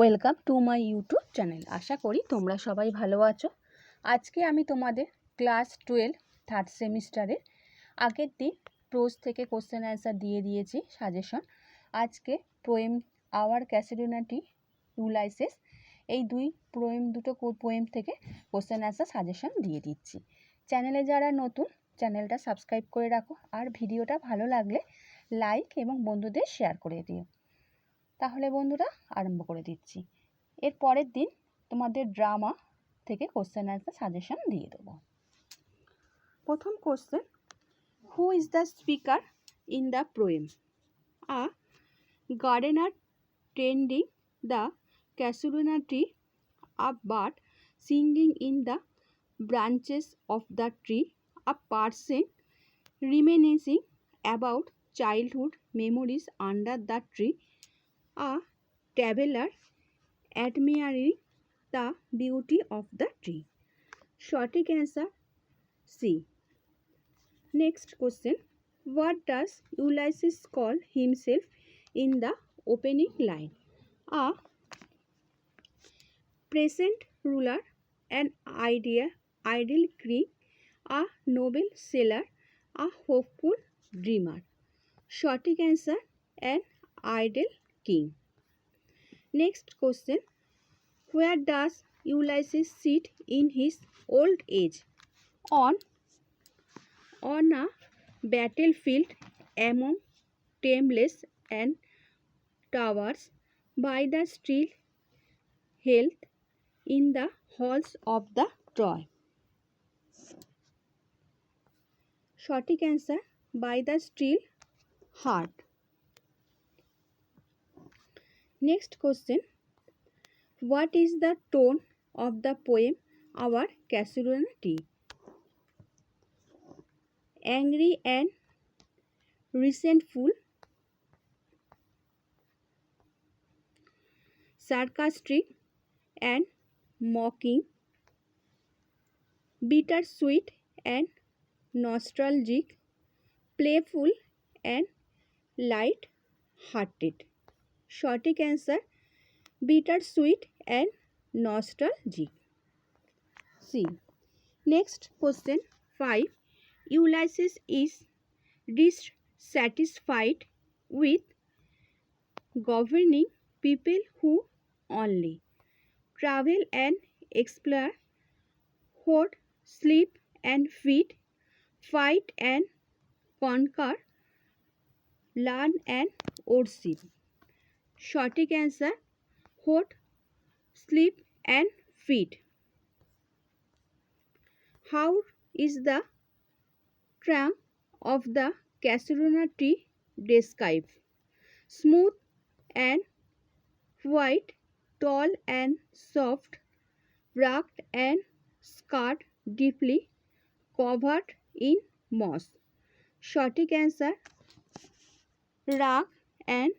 Welcome to my YouTube channel. আশা করি তোমরা সবাই ভালো আছো। আজকে আমি তোমাদের ক্লাস 12 থার্ড সেমিস্টারের আগের দিন প্রোজ থেকে কোশ্চেন অ্যান্সার দিয়ে দিয়েছি সাজেশন। আজকে পোয়েম আওয়ার ক্যাসেরিনা ট্রি ইউলাইসেস এই দুটো পোয়েম থেকে কোশ্চেন অ্যান্সার সাজেশন দিয়ে দিচ্ছি। চ্যানেলে যারা নতুন চ্যানেলটা সাবস্ক্রাইব করে রাখো, আর ভিডিওটা ভালো লাগলে লাইক এবং বন্ধুদের শেয়ার করে দিও। তাহলে বন্ধুরা আরম্ভ করে দিচ্ছি। এর পরের দিন তোমাদের ড্রামা থেকে কোশ্চেন অ্যান্সার সাজেশন দিয়ে দেবো। প্রথম question, who is the speaker in the poem? A gardener tending the casuarina tree, a bird singing in the branches of the tree, a person reminiscing about childhood memories under the tree, a traveler admiring the beauty of the tree. Shortic answer C. Next question, what does Ulysses call himself in the opening line? A present ruler, an ideal king, a noble sailor, a hopeful dreamer. Shortic answer, an ideal king. Next question, where does Ulysses sit in his old age? On a battlefield among temples and towers, by the still health in the halls of the Troy. Shortic answer, by the still heart. Next question, what is the tone of the poem Our Casuarina Tree? Angry and resentful, sarcastic and mocking, bittersweet and nostalgic, playful and light-hearted. Shortic answer, bittersweet and nostalgic. C. Next question 5. Ulysses is dissatisfied with governing people who only travel and explore, hoard, sleep and feed, fight and conquer, learn and worship. Shortic answer, hoard, sleep and feed. How is the trunk of the Casuarina tree described? Smooth and white, tall and soft, rugged and scarred, deeply covered in moss. Shortic answer, rugged and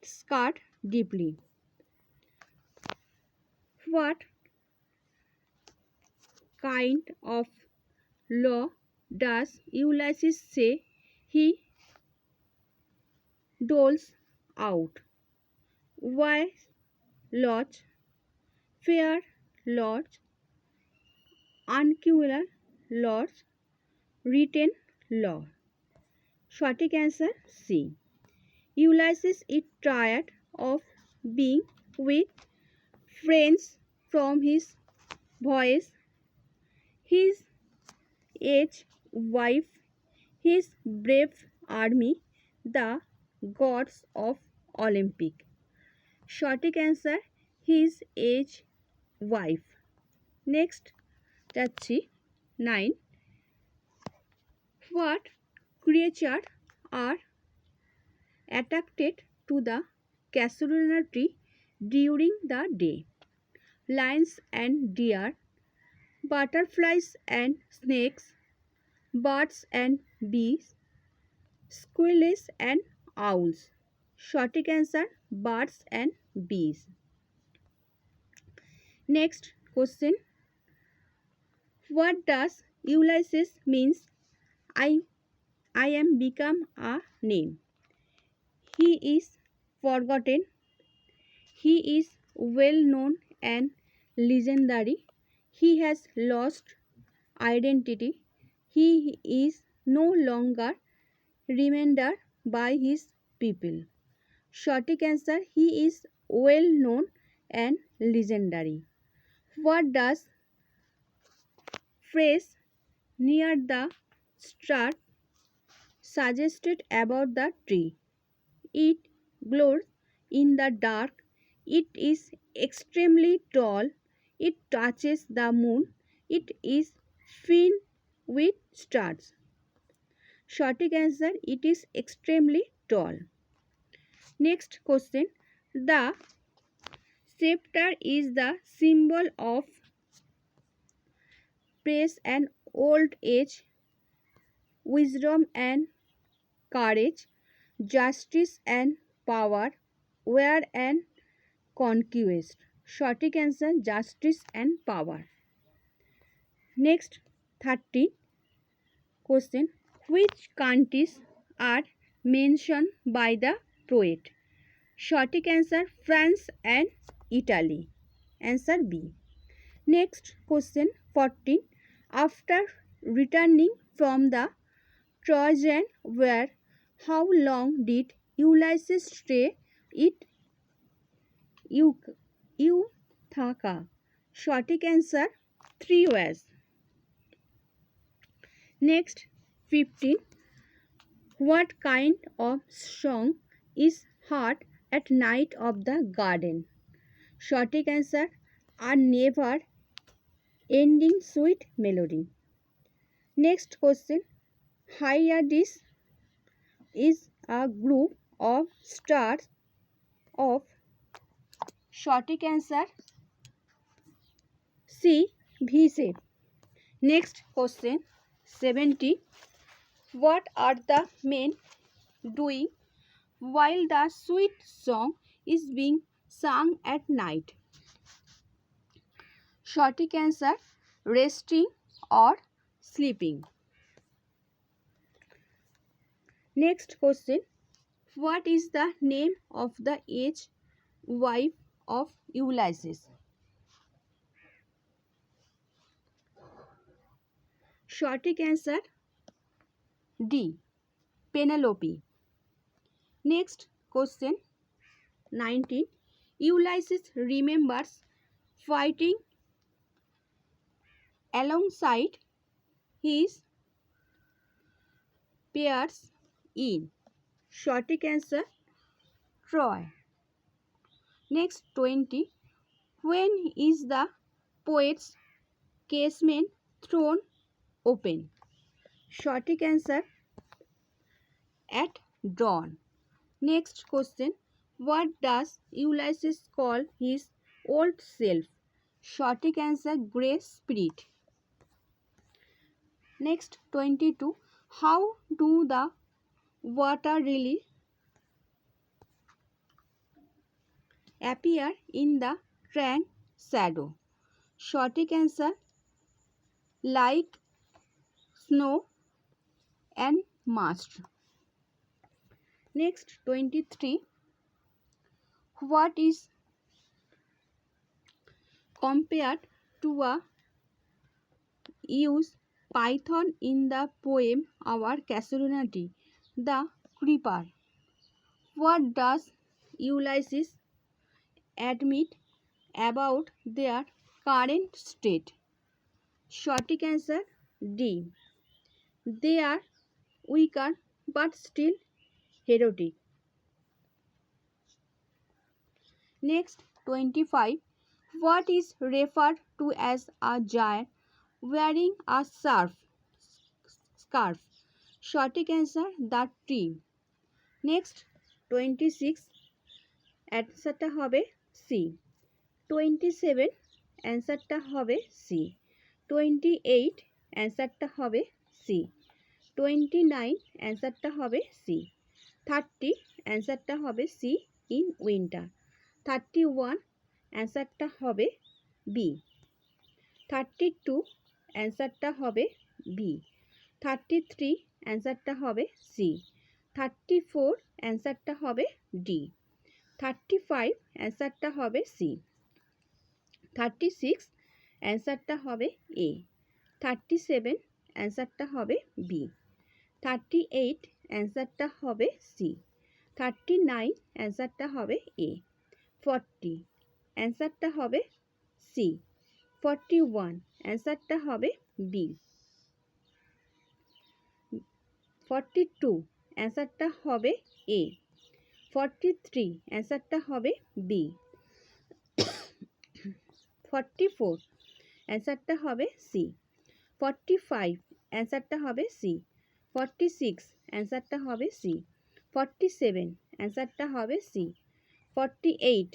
scarred deeply. What kind of law does Ulysses say he doles out? Wise laws, fair laws, uncular laws, written law. Shortic answer C. Ulysses is tired of being with friends from his voice, his aged wife, his brave army, the gods of Olympic. Shortic answer, his aged wife. Next, যাচ্ছি 9. What creature are attracted to the Casuarina tree during the day? Lions and deer, butterflies and snakes, birds and bees, squirrels and owls. Shortic answer, birds and bees. Next question, what does Ulysses means I am become a name? He is forgotten, he is well known and legendary. He has lost identity. He is no longer remembered by his people. Shortic answer, he is well known and legendary. What does phrase near the start suggested about the tree? It glows in the dark. It is extremely tall. It touches the moon. It is filled with stars. Shortic answer, it is extremely tall. Next question. The scepter is the symbol of praise and old age, wisdom and courage, justice and power, war and conquest. Shortic answer, justice and power. Next, 30 question. Which countries are mentioned by the poet? Shortic answer, France and Italy. Answer B. Next question 14. After returning from the Trojan War, how long did Ulysses stay at Ithaca? Shortic answer, 3 years. Next 15. What kind of song is heard at night of the garden? Shortic answer, a never ending sweet melody. Next question. Hyades is a group of stars of. Shortic answer, C. V shape. Next question 70. What are the men doing while the sweet song is being sung at night? Shortic answer, resting or sleeping. Next question. What is the name of the aged wife of Ulysses? Shortic answer, D. Penelope. Next question 19. Ulysses remembers fighting alongside his peers in. Shortic answer, Troy. Next 20. When is the poet's casement thrown open? Shortic answer, at dawn. Next question. What does Ulysses call his old self? Shortic answer, grey spirit. Next 22. How do the water lilies appear in the trunk shadow? Shortic answer, like snow and mist. Next 23. What is compared to a use python in the poem Our Casuarina Tree? The creeper. What does Ulysses admit about their current state? Shortic answer, D. They are weaker but still heroic. Next 25. What is referred to as a giant wearing a scarf? Shortic answer, the tree. Next 26. অ্যান্সারটা হবে C. 27 অ্যান্সারটা হবে C. 28 অ্যান্সারটা হবে C. 29 অ্যান্সারটা হবে C. 30 অ্যান্সারটা হবে সি, ইন উইন্টার। 31 অ্যান্সারটা হবে বি। 32 অ্যান্সারটা হবে বি। 33 অ্যান্সারটা হবে সি। 34 অ্যান্সারটা হবে ডি। 35 অ্যান্সারটা হবে সি। 36 অ্যান্সারটা হবে এ। 37 অ্যান্সারটা হবে বি। 38 অ্যান্সারটা হবে সি। 39 অ্যান্সারটা হবে এ। 40 অ্যান্সারটা হবে সি। 41 অ্যান্সারটা হবে বি। 42 অ্যান্সারটা হবে এ। 43 অ্যান্সারটা হবে বি। 44 অ্যান্সারটা হবে সি। 45 অ্যান্সারটা হবে সি। 46 অ্যান্সারটা হবে সি। 47 অ্যান্সারটা হবে সি। 48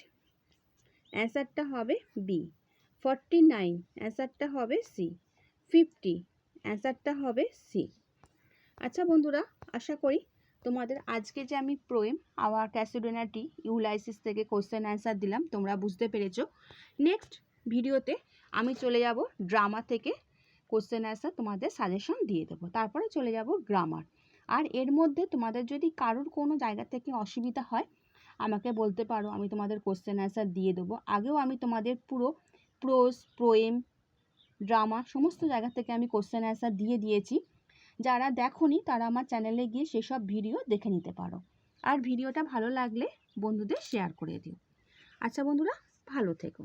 অ্যান্সারটা হবে বি। 49 অ্যান্সারটা হবে সি। 50 অ্যান্সারটা হবে সি। আচ্ছা বন্ধুরা, আশা করি তোমাদের আজকে যে আমি পোয়েম আওয়ার ক্যাসুয়ারিনা ট্রি ইউলাইসিস থেকে কোশ্চেন অ্যান্সার দিলাম তোমরা বুঝতে পেরেছো। নেক্সট ভিডিওতে আমি চলে যাব ড্রামা থেকে কোশ্চেন অ্যান্সার তোমাদের সাজেশন দিয়ে দেবো, তারপরে চলে যাব গ্রামার। আর এর মধ্যে তোমাদের যদি কারোর কোনো জায়গা থেকে অসুবিধা হয় আমাকে বলতে পারো, আমি তোমাদের কোশ্চেন অ্যান্সার দিয়ে দেবো। আগেও আমি তোমাদের পুরো প্রোজ, পোয়েম, ড্রামা সমস্ত জায়গা থেকে আমি কোশ্চেন অ্যান্সার দিয়ে দিয়েছি। যারা দেখোনি তারা আমার চ্যানেলে গিয়ে সেসব ভিডিও দেখে নিতে পারো। আর ভিডিওটা ভালো লাগলে বন্ধুদের শেয়ার করে দিও। আচ্ছা বন্ধুরা, ভালো থেকো।